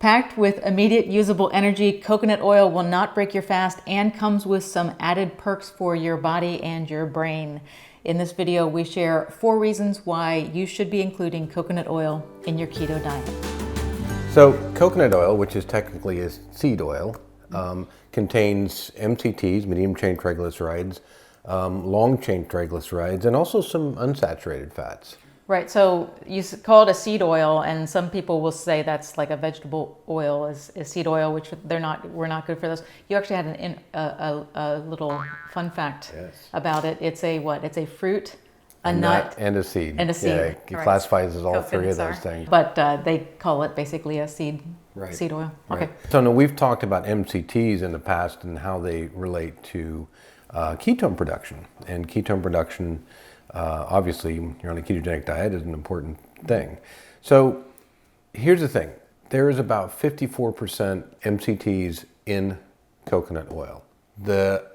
Packed with immediate usable energy, coconut oil will not break your fast and comes with some added perks for your body and your brain. In this video, we share 4 reasons why you should be including coconut oil in your keto diet. So coconut oil, which is technically a seed oil, contains MCTs, medium-chain triglycerides, long-chain triglycerides, and also some unsaturated fats. Right, so you call it a seed oil, and some people will say that's like a vegetable oil is seed oil, which we're not good for those. You actually had a little fun fact about it. It's a what? It's a fruit, a nut, and a seed. And a seed. Yeah, it classifies as all Coconuts 3 of those things. But they call it basically a seed oil. Right. Okay. So now we've talked about MCTs in the past and how they relate to ketone production. And ketone production, obviously, you're on a ketogenic diet, is an important thing. So here's the thing. There is about 54% MCTs in coconut oil. The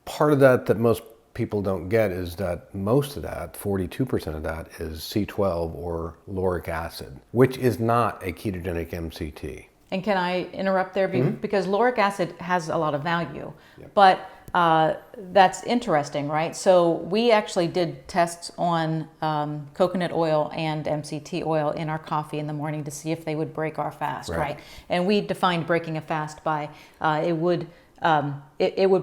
part of that most people don't get is that most of that, 42% of that, is C12 or lauric acid, which is not a ketogenic MCT. And can I interrupt there? Because lauric acid has a lot of value, but that's interesting, right? So we actually did tests on coconut oil and MCT oil in our coffee in the morning to see if they would break our fast, right? And we defined breaking a fast by it would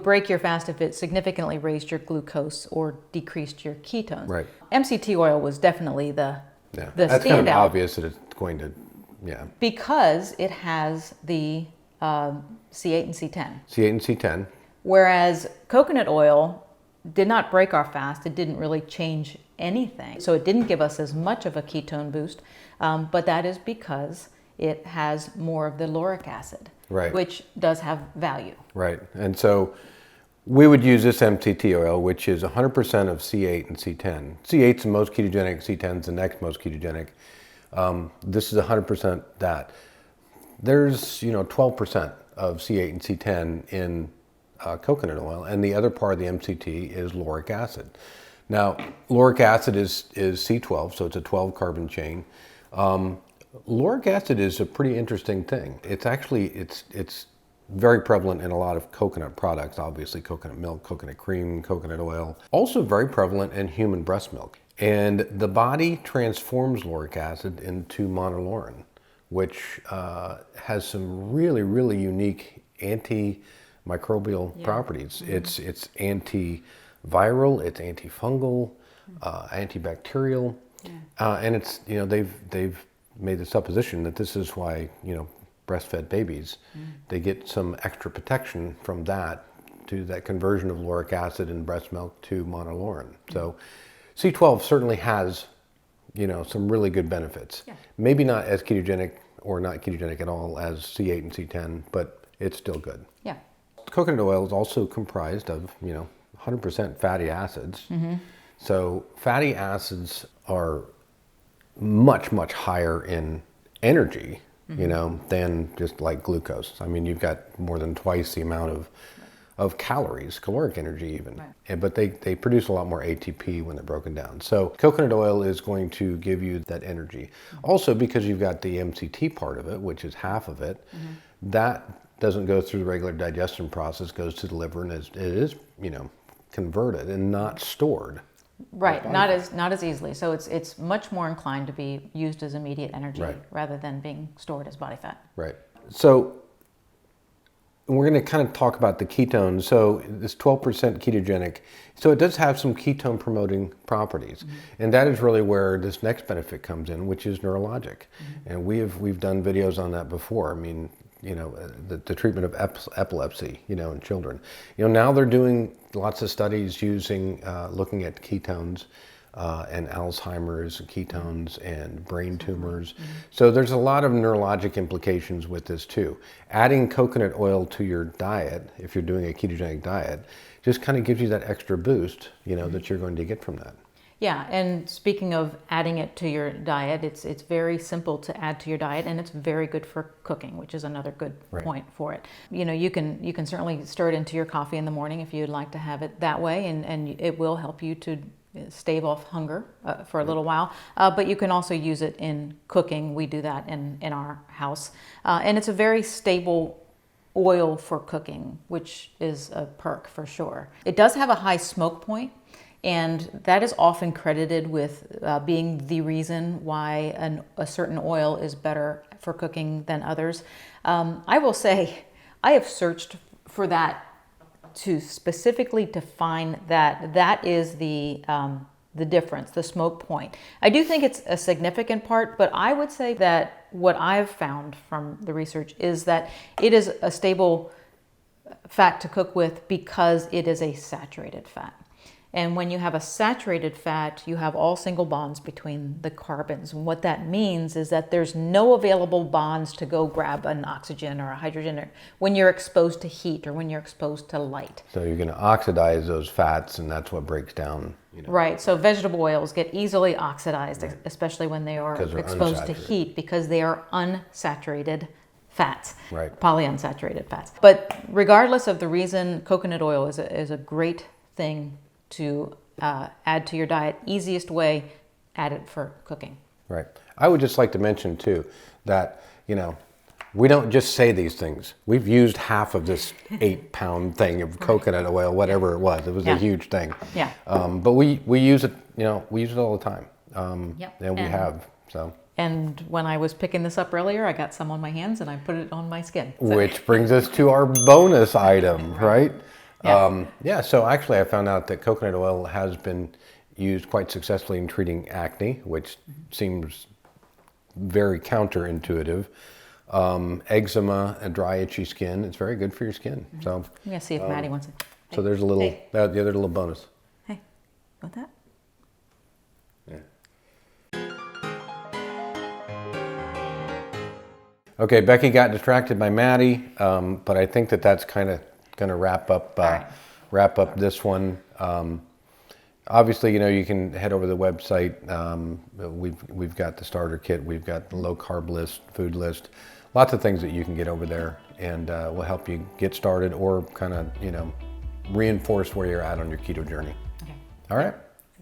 break your fast if it significantly raised your glucose or decreased your ketones. Right. MCT oil was definitely the That's standout. kind of obvious that it's going to, because it has the C8 and C10. C8 and C10. Whereas coconut oil did not break our fast. It didn't really change anything. So it didn't give us as much of a ketone boost, but that is because it has more of the lauric acid, which does have value. Right. And so we would use this MCT oil, which is 100% of C8 and C10. C8's the most ketogenic, C10's the next most ketogenic. This is 100% that. There's 12% of C8 and C10 in coconut oil, and the other part of the MCT is lauric acid. Now, lauric acid is C12, so it's a 12 carbon chain. Lauric acid is a pretty interesting thing. It's actually, it's very prevalent in a lot of coconut products, obviously coconut milk, coconut cream, coconut oil. Also very prevalent in human breast milk. And the body transforms lauric acid into monolaurin, which has some really, really unique antimicrobial properties. It's antiviral, it's antifungal, antibacterial, and it's they've made the supposition that this is why breastfed babies they get some extra protection from that to that conversion of lauric acid in breast milk to monolaurin. So C12 certainly has some really good benefits. Maybe not as ketogenic or not ketogenic at all as C8 and C10, but it's still good. Yeah. Coconut oil is also comprised of 100% fatty acids. So fatty acids are much, much higher in energy, than just like glucose. I mean, you've got more than twice the amount of calories, caloric energy even. But they produce a lot more ATP when they're broken down. So coconut oil is going to give you that energy. Also, because you've got the MCT part of it, which is half of it, that doesn't go through the regular digestion process, goes to the liver, and it is converted and not stored. Right, not as easily. So it's much more inclined to be used as immediate energy rather than being stored as body fat. Right. So we're going to kind of talk about the ketones. So this 12% ketogenic, so it does have some ketone promoting properties. And that is really where this next benefit comes in, which is neurologic. And we've done videos on that before. I mean, the treatment of epilepsy, in children. Now they're doing lots of studies using, looking at ketones and Alzheimer's, ketones and brain tumors. So there's a lot of neurologic implications with this too. Adding coconut oil to your diet, if you're doing a ketogenic diet, just kind of gives you that extra boost, that you're going to get from that. Yeah, and speaking of adding it to your diet, it's very simple to add to your diet, and it's very good for cooking, which is another good point for it. You can certainly stir it into your coffee in the morning if you'd like to have it that way, and it will help you to stave off hunger for a little while. But you can also use it in cooking. We do that in our house. And it's a very stable oil for cooking, which is a perk for sure. It does have a high smoke point, and that is often credited with being the reason why a certain oil is better for cooking than others. I will say, I have searched for that to specifically define that is the difference, the smoke point. I do think it's a significant part, but I would say that what I've found from the research is that it is a stable fat to cook with because it is a saturated fat. And when you have a saturated fat, you have all single bonds between the carbons. And what that means is that there's no available bonds to go grab an oxygen or a hydrogen when you're exposed to heat or when you're exposed to light. So you're going to oxidize those fats, and that's what breaks down. Right. So vegetable oils get easily oxidized, especially when they are exposed to heat, because they are unsaturated fats, right? Polyunsaturated fats. But regardless of the reason, coconut oil is a great thing to add to your diet. Easiest way, add it for cooking. Right. I would just like to mention too that, we don't just say these things. We've used half of this 8-pound thing of coconut oil, whatever it was. It was a huge thing. Yeah. But we use it, we use it all the time. Yep. And we have, so. And when I was picking this up earlier, I got some on my hands and I put it on my skin. So. Which brings us to our bonus item, right? So actually I found out that coconut oil has been used quite successfully in treating acne, which seems very counterintuitive. Eczema and dry, itchy skin. It's very good for your skin. So I'm gonna see if Maddie wants it. Hey, so there's a little, the other little bonus. Hey, want that? Okay, Becky got distracted by Maddie, but I think that's kind of going to wrap up this one. Obviously, you can head over to the website. We've got the starter kit. We've got the low carb list, food list, lots of things that you can get over there, and will help you get started or kind of reinforce where you're at on your keto journey. Okay. All right.